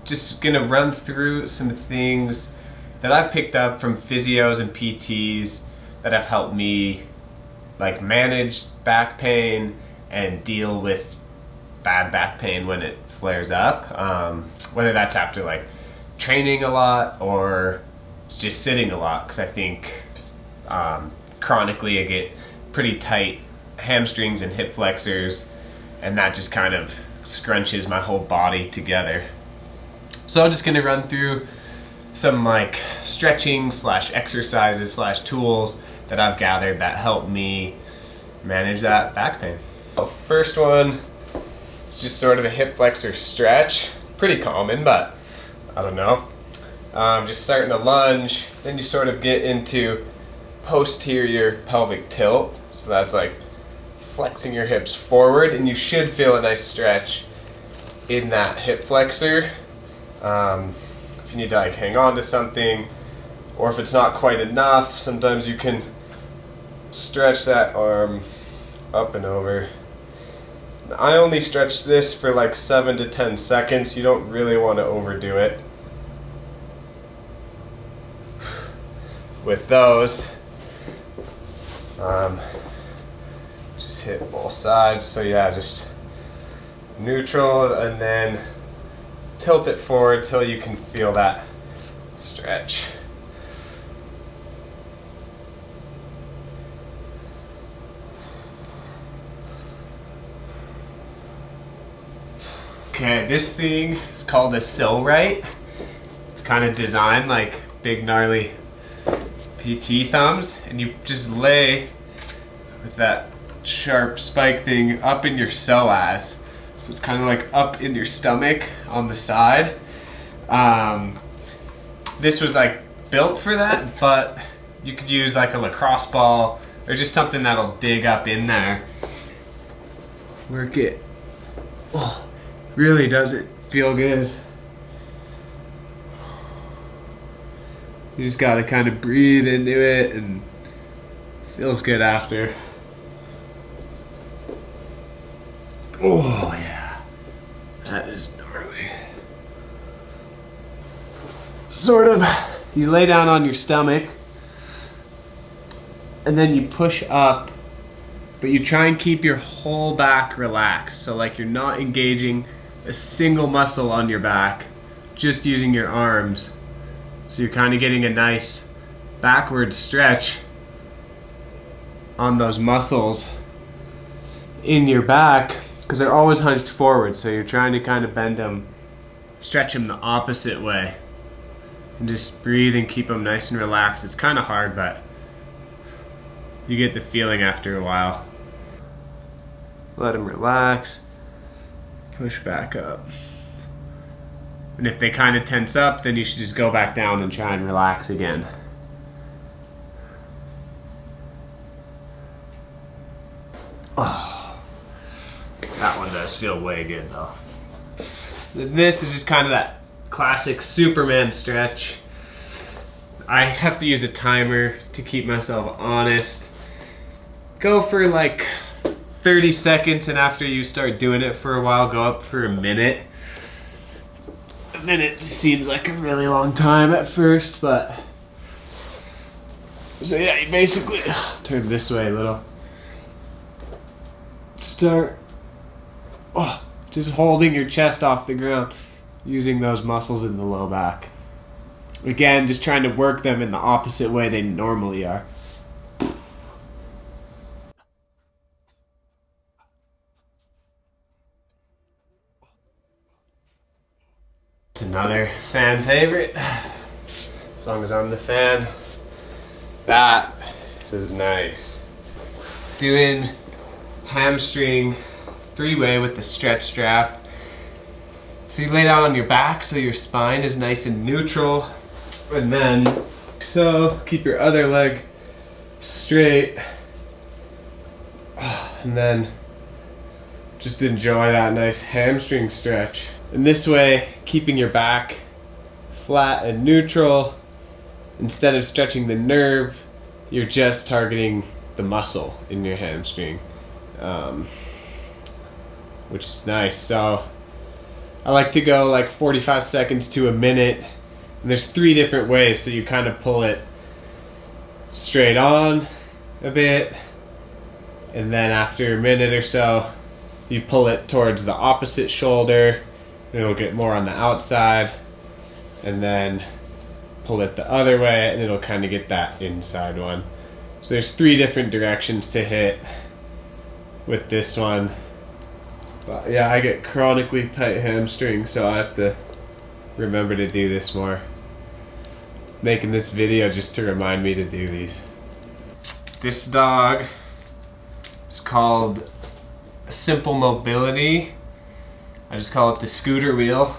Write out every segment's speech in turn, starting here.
Just gonna run through some things that I've picked up from physios and PTs that have helped me like manage back pain and deal with bad back pain when it flares up, whether that's after like training a lot or just sitting a lot, because I think chronically I get pretty tight hamstrings and hip flexors, and that just kind of scrunches my whole body together. So I'm just going to run through some like stretching slash exercises slash tools that I've gathered that help me manage that back pain. First one, it's just sort of a hip flexor stretch. Pretty common, but I don't know. Just starting a lunge, then you sort of get into posterior pelvic tilt. So that's like flexing your hips forward, and you should feel a nice stretch in that hip flexor. If you need to like hang on to something, or if it's not quite enough, sometimes you can stretch that arm up and over. I only stretch this for like 7 to 10 seconds. You don't really want to overdo it with those. Just hit both sides. So yeah, just neutral and then tilt it forward till you can feel that stretch. Okay, this thing is called a sill right. It's kind of designed like big gnarly PT thumbs, and you just lay with that sharp spike thing up in your psoas. So it's kind of like up in your stomach on the side. This was like built for that, but you could use like a lacrosse ball or just something that'll dig up in there. Work it. Oh, really does it feel good. You just gotta kind of breathe into it, and it feels good after. Oh yeah, that is gnarly. Sort of, you lay down on your stomach, and then you push up, but you try and keep your whole back relaxed. So like you're not engaging a single muscle on your back, just using your arms. So you're kind of getting a nice backward stretch on those muscles in your back, because they're always hunched forward. So you're trying to kind of bend them, stretch them the opposite way, and just breathe and keep them nice and relaxed. It's kind of hard, but you get the feeling after a while. Let them relax, push back up. And if they kind of tense up, then you should just go back down and try and relax again. Oh, that one does feel way good though. This is just kind of that classic Superman stretch. I have to use a timer to keep myself honest. Go for like 30 seconds, and after you start doing it for a while, go up for a minute. A minute just seems like a really long time at first, but so yeah, you basically turn this way a little. Start just holding your chest off the ground, using those muscles in the low back. Again, just trying to work them in the opposite way they normally are. It's another fan favorite, as long as I'm the fan. That is nice. Doing hamstring 3-way with the stretch strap. So you lay down on your back so your spine is nice and neutral, and then so keep your other leg straight, and then just enjoy that nice hamstring stretch. And this way, keeping your back flat and neutral, instead of stretching the nerve, you're just targeting the muscle in your hamstring, which is nice. So I like to go like 45 seconds to a minute. And there's 3 different ways, so you kind of pull it straight on a bit, and then after a minute or so, you pull it towards the opposite shoulder, and it'll get more on the outside, and then pull it the other way, and it'll kind of get that inside one. So there's 3 different directions to hit with this one. But yeah, I get chronically tight hamstrings, so I have to remember to do this more. Making this video just to remind me to do these. This dog is called Simple Mobility. I just call it the scooter wheel.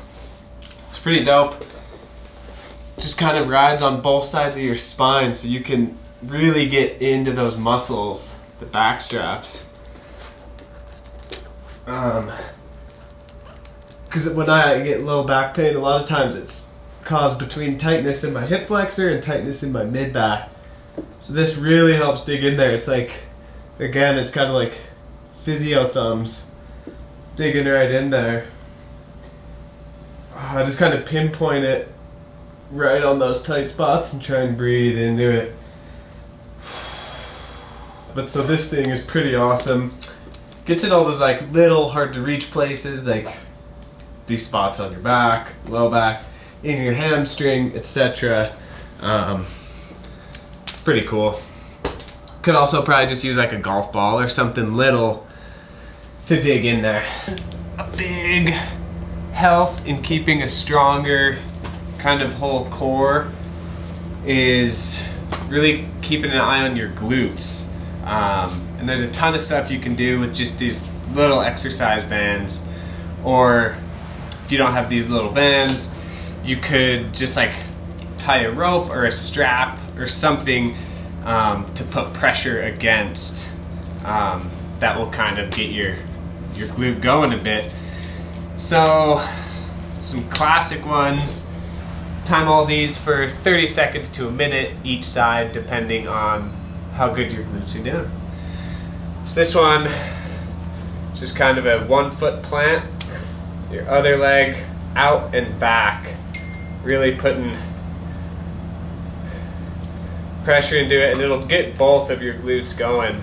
It's pretty dope. Just kind of rides on both sides of your spine, so you can really get into those muscles, the back straps. Because when I get low back pain, a lot of times it's caused between tightness in my hip flexor and tightness in my mid back. So this really helps dig in there. It's like, again, it's kind of like physio thumbs digging right in there. I just kind of pinpoint it right on those tight spots and try and breathe into it. But so this thing is pretty awesome. Gets in all those like little hard to reach places, like these spots on your back, low back, in your hamstring, etc. Pretty cool. Could also probably just use like a golf ball or something little to dig in there. A big help in keeping a stronger kind of whole core is really keeping an eye on your glutes. And there's a ton of stuff you can do with just these little exercise bands, or if you don't have these little bands, you could just like tie a rope or a strap or something to put pressure against. That will kind of get your glute going a bit. So some classic ones. Time all these for 30 seconds to a minute each side, depending on how good your glutes are doing. So this one, just kind of a 1 foot plant, your other leg out and back, really putting pressure into it, and it'll get both of your glutes going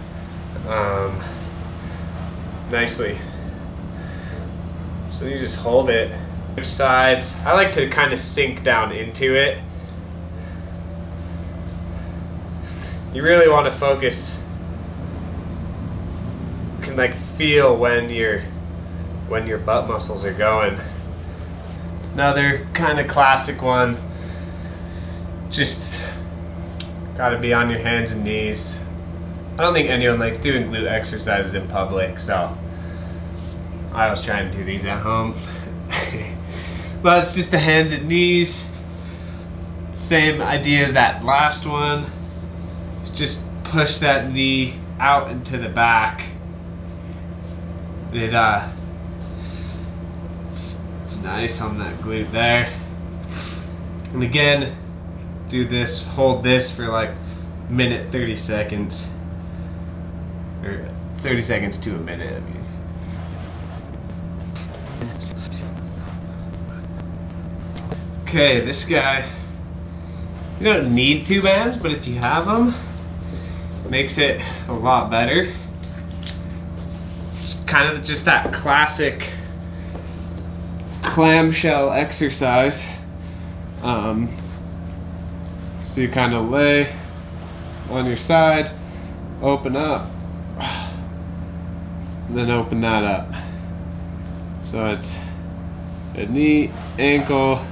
nicely. So you just hold it. Which sides? I like to kind of sink down into it. You really want to focus. You can like feel when your butt muscles are going. Another kind of classic one. Just gotta be on your hands and knees. I don't think anyone likes doing glute exercises in public, so I was trying to do these at home. But it's just the hands and knees. Same idea as that last one. Just push that knee out into the back. It's nice on that glute there. And again, do this, hold this for like a minute, 30 seconds. Or 30 seconds to a minute, I mean. Okay, this guy, you don't need 2 bands, but if you have them, it makes it a lot better. It's kind of just that classic clamshell exercise. So you kind of lay on your side, open up, and then open that up. So it's a knee, ankle,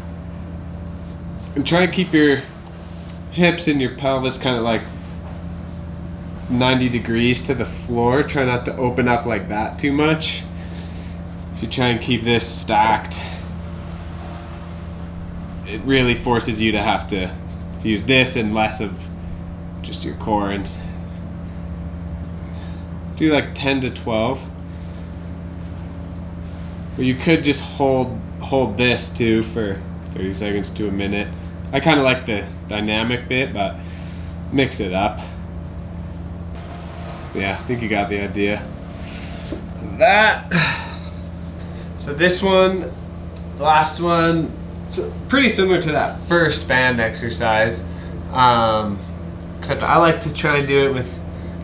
and try to keep your hips and your pelvis kind of like 90 degrees to the floor. Try not to open up like that too much. If you try and keep this stacked, it really forces you to have to use this and less of just your core. And do like 10 to 12. Or you could just hold this too for 30 seconds to a minute. I kind of like the dynamic bit, but mix it up. Yeah, I think you got the idea. That. So this one last one, it's pretty similar to that first band exercise, except I like to try and do it with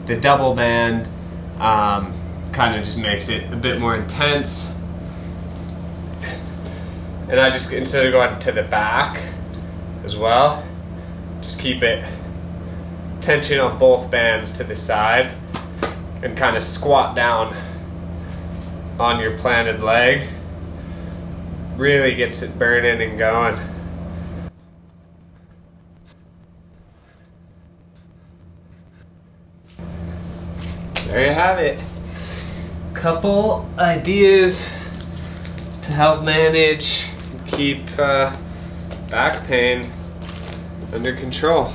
the double band. Kind of just makes it a bit more intense. And I just, instead of going to the back as well, just keep it tension on both bands to the side and kind of squat down on your planted leg. Really gets it burning and going. There you have it. Couple ideas to help manage and keep back pain under control.